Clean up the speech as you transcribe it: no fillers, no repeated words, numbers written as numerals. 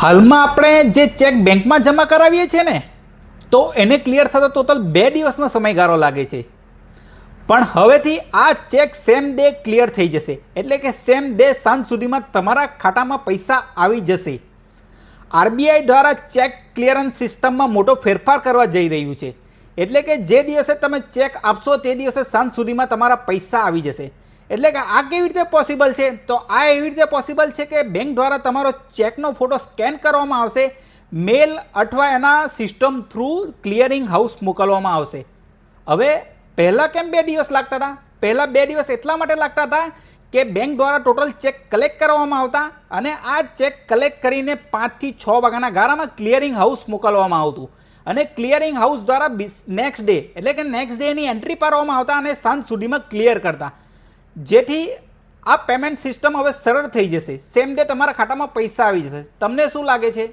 હાલમાં આપણે જે ચેક બેંકમાં જમા કરાવીએ છીએ ને તો એને ક્લિયર થતા ટોટલ 2 દિવસનો સમયગાળો લાગે છે, પણ હવેથી આ ચેક સેમ ડે ક્લિયર થઈ જશે, એટલે કે સેમ ડે સાંજ સુધીમાં તમારા ખાતામાં પૈસા આવી જશે. આરબીઆઈ દ્વારા ચેક ક્લિયરન્સ સિસ્ટમમાં મોટો ફેરફાર કરવા જઈ રહ્યું છે, એટલે કે જે દિવસે તમે ચેક આપશો તે દિવસે સાંજ સુધીમાં તમારા પૈસા આવી જશે. એટલે કે આ કેવી રીતે પોસિબલ છે? તો આ એવી રીતે પોસિબલ છે કે બેંક દ્વારા તમારો ચેકનો ફોટો સ્કેન કરવામાં આવશે, મેલ અથવા એના સિસ્ટમ થ્રુ ક્લિયરિંગ હાઉસ મોકલવામાં આવશે. હવે પહેલાં કેમ 2 દિવસ લાગતા હતા? પહેલાં 2 દિવસ એટલા માટે લાગતા હતા કે બેંક દ્વારા ટોટલ ચેક કલેક્ટ કરવામાં આવતા અને આ ચેક કલેક્ટ કરીને 5 થી 6 વાગ્યાના ગાળામાં ક્લિયરિંગ હાઉસ મોકલવામાં આવતું અને ક્લિયરિંગ હાઉસ દ્વારા નેક્સ્ટ ડે એટલે કે નેક્સ્ટ ડેની એન્ટ્રી પાડવામાં આવતા અને સાંજ સુધીમાં ક્લિયર કરતા, જેથી આ પેમેન્ટ સિસ્ટમ હવે સરળ થઈ જશે. સેમ ડે તમારા ખાતામાં પૈસા આવી જશે. તમને શું લાગે છે?